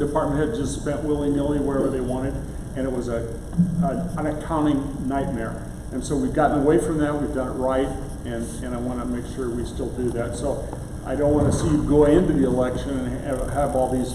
department head just spent willy-nilly wherever they wanted, and it was an accounting nightmare. And so we've gotten away from that, we've done it right, and I want to make sure we still do that. So I don't want to see you go into the election and have all these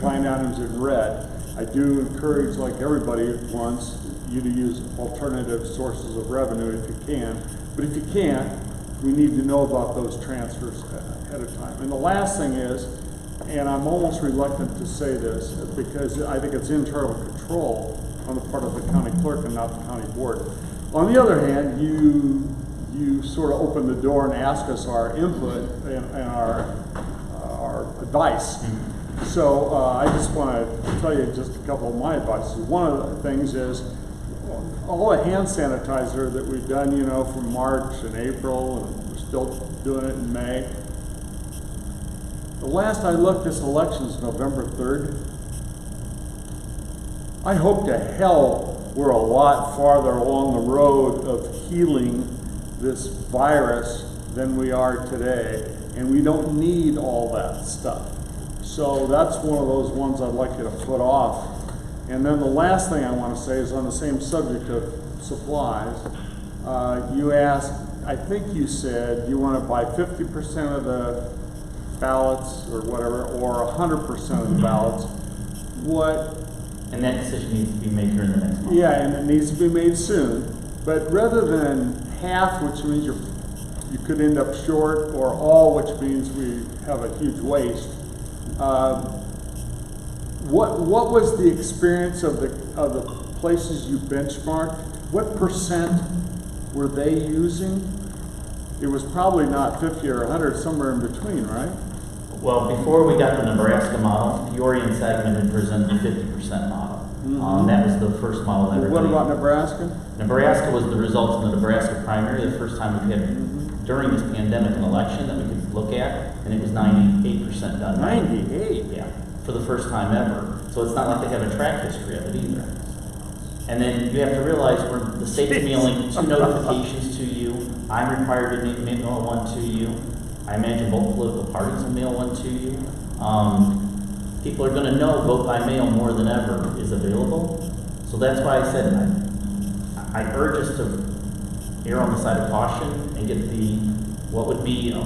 line items in red. I do encourage, like everybody wants, you to use alternative sources of revenue if you can. But if you can't, we need to know about those transfers ahead of time. And the last thing is, and I'm almost reluctant to say this because I think it's internal control on the part of the county clerk and not the county board. On the other hand, you sort of open the door and ask us our input and our advice. So I just want to tell you just a couple of my advices. One of the things is all the hand sanitizer that we've done, you know, from March and April, and we're still doing it in May. The last I looked, this election is November 3rd. I hope to hell we're a lot farther along the road of healing this virus than we are today, and we don't need all that stuff. So that's one of those ones I'd like you to put off. And then the last thing I want to say is on the same subject of supplies. You asked, I think you said you want to buy 50% of the ballots or whatever, or 100% of the ballots. What? And that decision needs to be made during the next month. Yeah, and it needs to be made soon. But rather than half, which means you could end up short, or all, which means we have a huge waste. What was the experience of the places you benchmarked? What percent were they using? It was probably not 50 or 100, somewhere in between, right? Well, before we got the Nebraska model, Peoria and Saginaw had presented the 50% model. That was the first model that everybody... What about Nebraska? Nebraska was the results of the Nebraska primary, the first time we had, during this pandemic, an election that we could look at, and it was 98% done. 98? Yeah, for the first time ever. So it's not like they have a track history of it either. And then you have to realize the state's mailing 2 notifications to you. I'm required to mail 1 to you. I imagine both political parties will mail 1 to you. People are going to know vote by mail more than ever is available. So that's why I said I urge us to err on the side of caution and get what would be an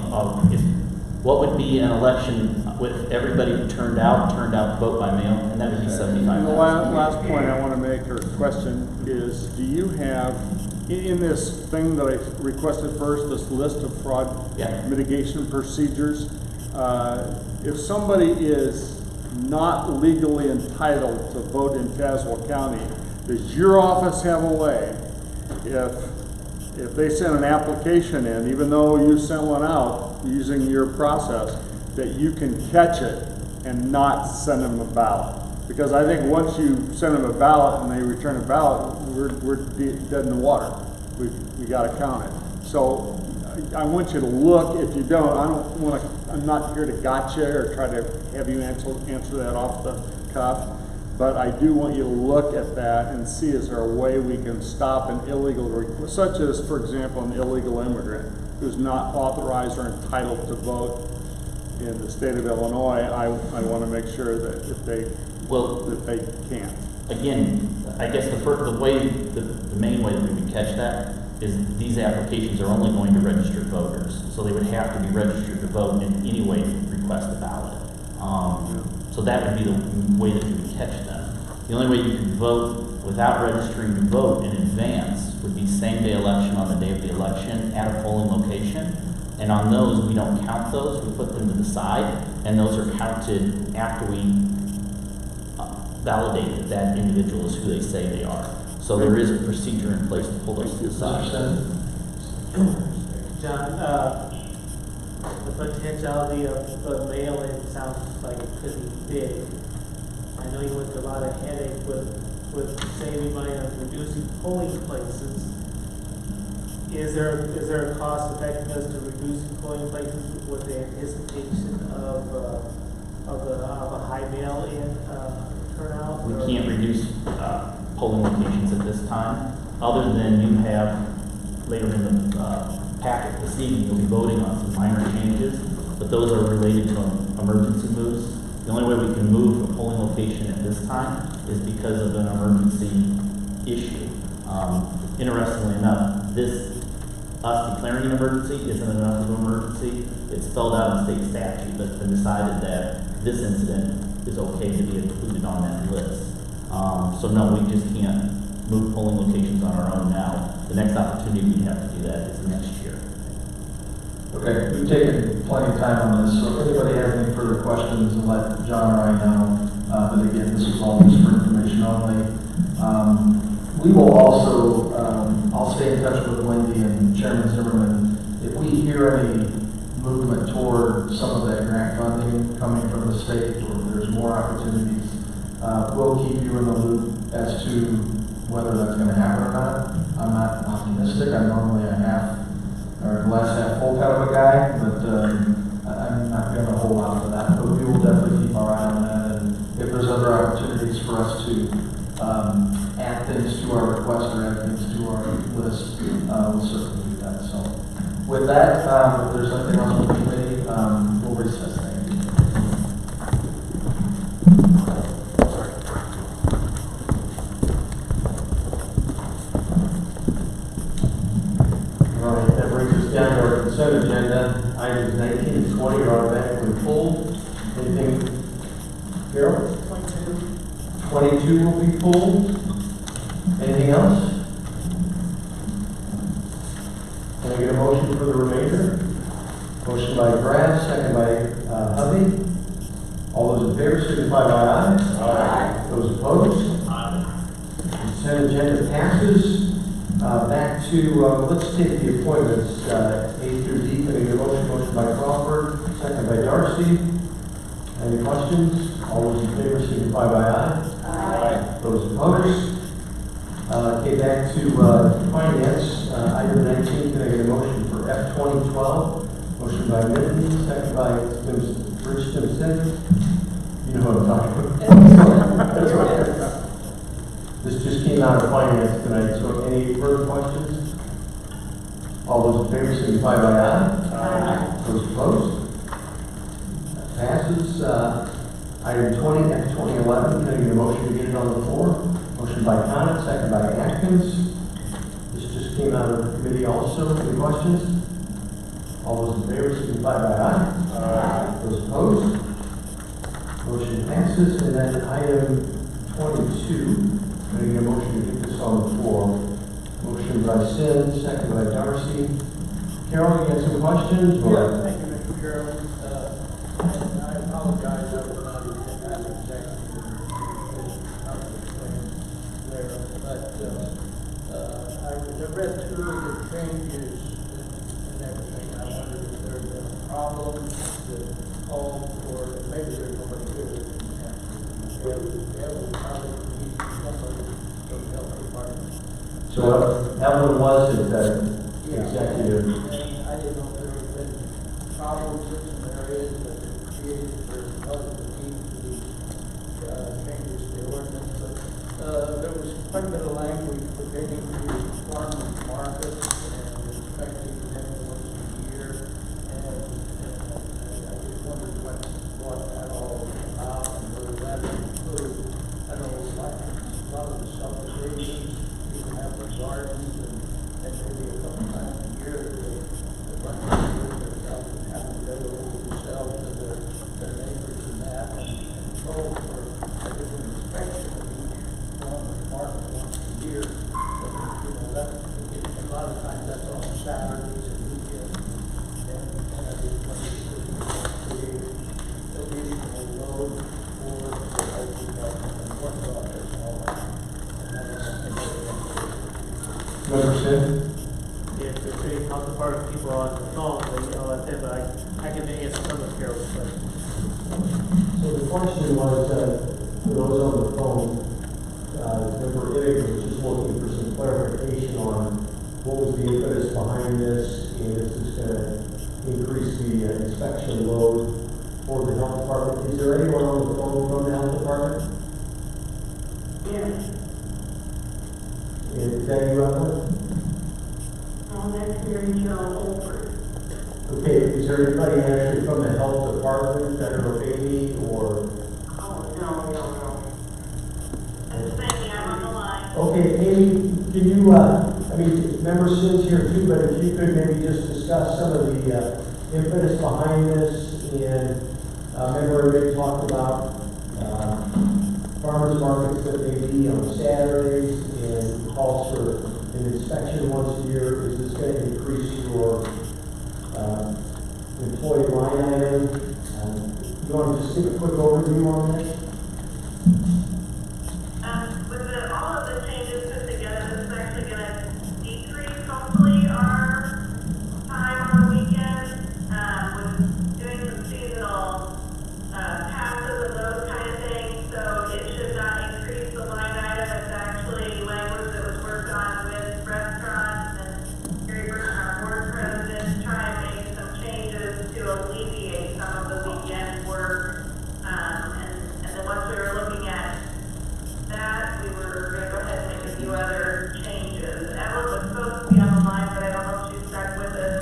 election with everybody who turned out to vote by mail, and that would be 75,000. And the last point I want to make, or question, is do you have, in this thing that I requested first, this list of fraud mitigation procedures, if somebody is not legally entitled to vote in Tazewell County, does your office have a way, if they send an application in, even though you sent one out using your process, that you can catch it and not send them a ballot? Because I think once you send them a ballot and they return a ballot, we're dead in the water. We got to count it. So I want you to look. If you don't, I'm not here to gotcha or try to have you answer that off the cuff. But I do want you to look at that and see, is there a way we can stop an illegal request, such as, for example, an illegal immigrant who's not authorized or entitled to vote in the state of Illinois. I want to make sure that if they that they can't. Again, I guess the main way that we would catch that is these applications are only going to registered voters, so they would have to be registered to vote in any way to request a ballot. So that would be the way that you would catch them. The only way you could vote without registering to vote in advance would be same-day election on the day of the election at a polling location. And on those, we don't count those. We put them to the side, and those are counted after we validate that individual is who they say they are. So there is a procedure in place to pull those to the side. John, the potentiality of the mail-in sounds like it could be big. I know you went through a lot of headache with saving money on reducing polling places. Is there a cost effectiveness to reducing polling places with the anticipation of a high mail-in turnout? We can't reduce polling locations at this time, other than you have later in the packet this evening, you'll be voting on some minor changes, but those are related to emergency moves The only way we can move a polling location at this time is because of an emergency issue. Interestingly enough, us declaring an emergency isn't enough of an emergency. It's spelled out in state statute, but it's been decided that this incident is okay to be included on that list. So no, we just can't move polling locations on our own now. The next opportunity we have to do that is next year. Okay, we've taken plenty of time on this, so if anybody has any further questions, let John or I know. But again, this is all just for information only. We will also, I'll stay in touch with Wendy and Chairman Zimmerman. If we hear any movement toward some of that grant funding coming from the state, or there's more opportunities, we'll keep you in the loop as to whether that's going to happen or not. I'm not optimistic. I'm normally a half or glass half full kind of a guy, but I'm not going to hold out for that. But we will definitely keep our eye on that, and if there's other opportunities for us to add things to our request or add things to our list, we'll certainly do that. So with that, if there's nothing else on the committee, we'll recess. Thank you. All right, that brings us down to our consent agenda. Items 19 and 20 are automatically pulled. Anything, Carol? 22 will be pulled. Anything else? Can I get a motion for the remainder? Motion by Brad, second by Hovey. All those in favor signify by aye. Aye. Those opposed? Aye. Consent agenda passes. Back to, let's take the appointments, A through D. Can I get a motion? Motion by Crawford, second by Darcy. Any questions? All those in favor signify by aye. Aye. Those opposed? Okay, back to finance. Item 19, can I get a motion for F 2012? Motion by Minton, second by Rich Stimson. You know what I'm talking about. That's right. This just came out of finance tonight, so any further questions? All those in favor signify by aye. Aye. Those opposed? That passes. Item 20, F 2011, can I get a motion to get it on the floor? Motion by Conant, second by Atkins. This just came out of the committee also. Any questions? All those in favor signify by aye. Aye. Those opposed? Motion passes. And then item 22, can I get a motion to get this on the floor? Motion by Sin, second by Darcy. Carol, you got some questions? Yeah, thank you, Mr. Chairman. And I apologize, I was not in that executive there, but I read through the changes and everything. I wondered if there had been a problem that called for, maybe there's nobody here that can answer. Evan probably needs somebody from the health department. So Evelyn was at the executive. And I didn't know if there had been problems in some areas that created for us to need to these changes to the ordinance. But there was quite a bit of language pertaining to farmers markets and expecting them once a year. And I just wondered what that all about and whether that include, I don't know, like a lot of the subdivisions, people have their gardens and maybe a couple times a year they run into themselves and have them available themselves to their neighbors and that and go for a different inspection of each farmer's market once a year. But, you know, that, a lot of times that's on Saturdays and weekends. And I just wondered if it create additional load for the health department and what process and all that. And that is something Member Sin? If there's any counterpart people on the phone, then, you know, that's it, but I can answer some of Carol's questions. So the question was, for those on the phone, Member Ig was just looking for some clarification on what was the impetus behind this, and is this going to increase the inspection load for the health department? Is there anyone on the phone from the health department? Yes. And is that you, Evelyn? That's here in Over. Okay, is there anybody actually from the health department that are Bailey or Okay, Amy, can you, I mean, member Sin's here too, but if you could maybe just discuss some of the impetus behind this, and remember everybody talked about farmers markets that may be on Saturdays and calls for an inspection once a year. Is this going to increase your employee line item? You want to just give a quick overview on that? With all of the changes put together, this is actually going to decrease hopefully our time on the weekend with doing some seasonal passes and those kind of things. So it should not increase the line item. It's actually language that was worked on with restaurants and Gary Burton, our board president, to try and make some changes to alleviate some of the weekend work. And then once we were looking at that, we were going to go ahead and make a few other changes. Evelyn was supposed to be on the line, but I don't know if she stuck with us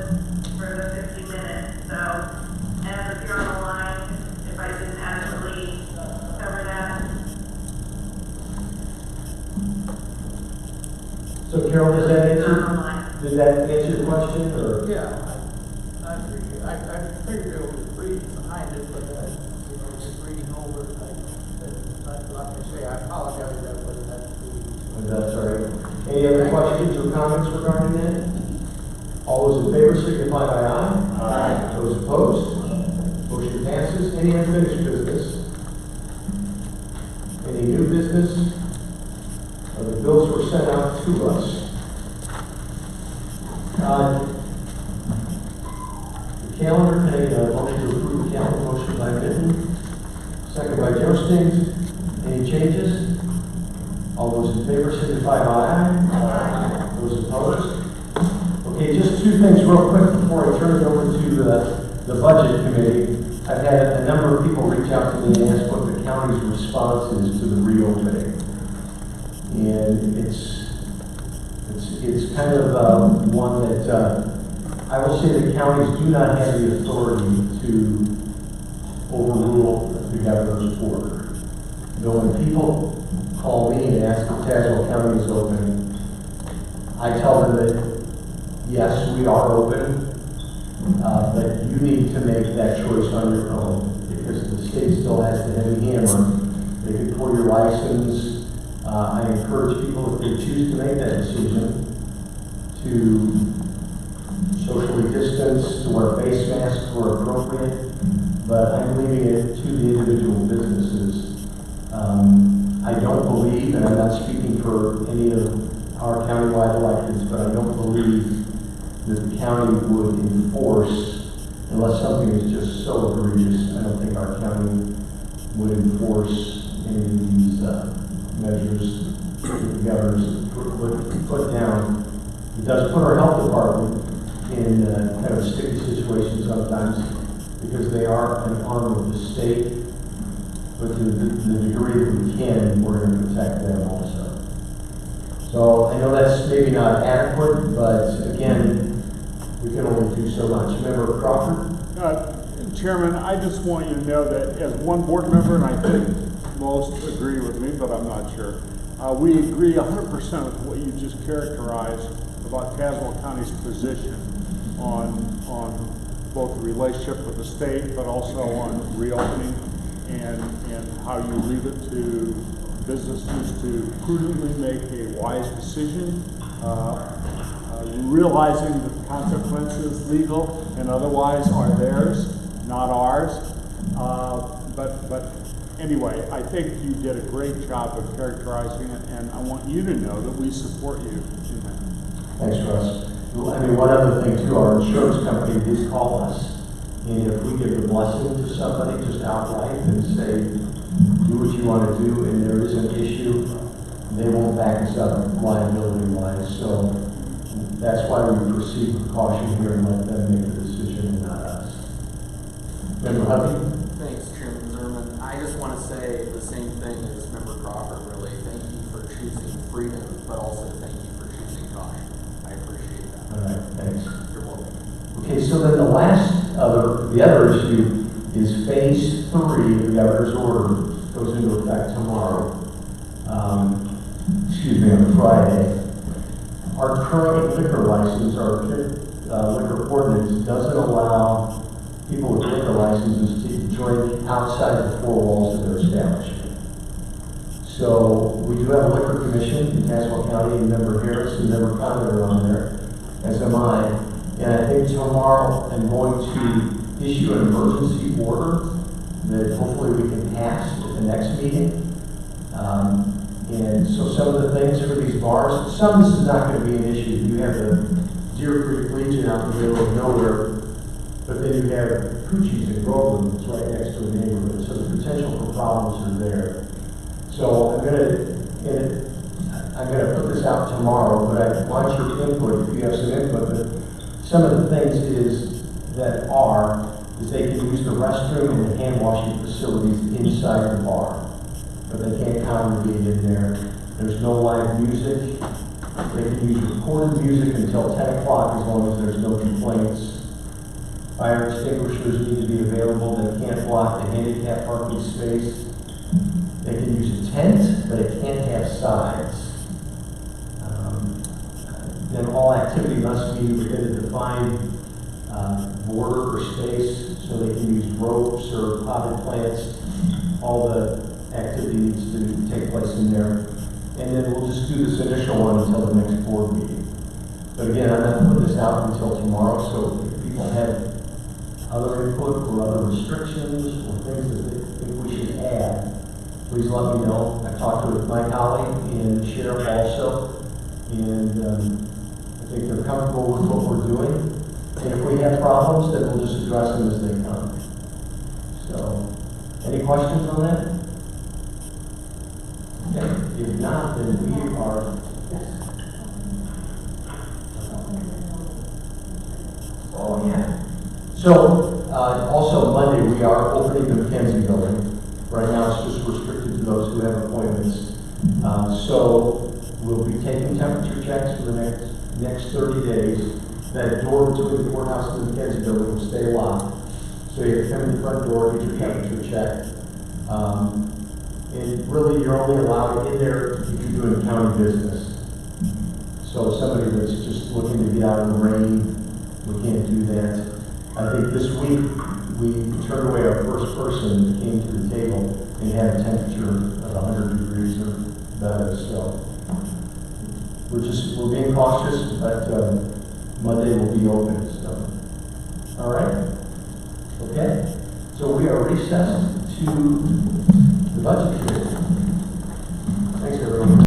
for the 50 minutes. So, and if you're on the line, if I didn't adequately cover that. So Carol, does that You're on the answer, line. did that answer your question, or? Yeah, I appreciate it. I figured there was reading behind it, but, just reading over it, like I say, I apologize that wasn't that reading. That's all right. Any other questions or comments regarding that? All those in favor signify by aye. Aye. Those opposed? Motion passes. Any unfinished business? Any new business? The bills were sent out to us. The calendar, can I get a motion to approve the calendar? Motion by Vinton, second by Jostings. Any changes? All those in favor signify by aye. Aye. Those opposed? Okay, just two things real quick before I turn it over to the budget committee. I've had a number of people reach out to me and ask what the county's response is to the reopening. And it's kind of one that I will say the counties do not have the authority to overrule the governor's order. Though when people call me and ask if Tazewell County is open, I tell them that yes, we are open, but you need to make that choice on your own because the state still has the heavy hammer. They can pull your license. I encourage people, if they choose to make that decision, to socially distance, to wear face masks where appropriate, but I'm leaving it to the individual businesses. I don't believe, and I'm not speaking for any of our countywide electeds, but I don't believe that the county would enforce, unless something is just so egregious, I don't think our county would enforce any of these measures that the governor's put down. It does put our health department in kind of sticky situations sometimes because they are an arm of the state, but to the degree that we can, we're going to protect them also. So I know that's maybe not adequate, but again, we can only do so much. Member Crawford? Chairman, I just want you to know that as one board member, and I think most agree with me, but I'm not sure, we agree 100% with what you just characterized about Tazewell County's position on both the relationship with the state, but also on reopening and how you leave it to businesses to prudently make a wise decision, realizing that the consequences, legal and otherwise, are theirs, not ours. But anyway, I think you did a great job of characterizing it, and I want you to know that we support you in that. Thanks, Russ. I mean, one other thing too, our insurance company did call us, and if we give the blessing to somebody just outright and say, do what you want to do, and there is an issue, they won't back us up liability-wise. So that's why we proceed with caution here and let them make the decision and not us. Member Hubby? Thanks, Chairman Zimmerman. I just want to say the same thing as Member Crawford, really. Thank you for choosing freedom, but also thank you for choosing caution. I appreciate that. All right, thanks. You're welcome. Okay, so then the other issue is phase 3 of the governor's order goes into effect tomorrow. on Friday. Our current liquor license, our liquor ordinance doesn't allow people with liquor licenses to drink outside the four walls of their establishment. So we do have a liquor commission in Tazewell County, and Member Harris and Member Conner are on there, as am I. And I think tomorrow I'm going to issue an emergency order that hopefully we can pass at the next meeting. And so some of the things for these bars, some of this is not going to be an issue. You have the Deer Creek Legion out in the middle of nowhere, but then you have Coochie's in Groveland, it's right next to a neighborhood, so the potential for problems are there. So I'm gonna put this out tomorrow, but I want your input, if you have some input. But some of the things is they can use the restroom and the hand washing facilities inside the bar, but they can't congregate in there. There's no live music. They can use recorded music until 10 o'clock as long as there's no complaints. Fire extinguishers need to be available. They can't block the handicap parking space. They can use a tent, but it can't have sides. Then all activity must be within a defined border or space, so they can use ropes or potted plants. All the activity needs to take place in there. And then we'll just do this initial one until the next board meeting. But again, I'm not putting this out until tomorrow, so if people have other input or other restrictions or things that they think we should add, please let me know. I talked with my colleague and the sheriff also, and I think they're comfortable with what we're doing. And if we have problems, then we'll just address them as they come. So, any questions on that? Okay. If not, then we are. Yes. Oh yeah. So also Monday we are opening the McKenzie building. Right now it's just restricted to those who have appointments. So we'll be taking temperature checks for the next 30 days. That door between the courthouse and the McKenzie building will stay locked. So you have to come in the front door, get your temperature checked. And really you're only allowed in there if you're doing county business. So somebody that's just looking to get out of the rain, we can't do that. I think this week we turned away our first person that came to the table and had a temperature of 100 degrees or better. So we're being cautious, but Monday will be open. So all right, okay. So we are recessed to the budget committee.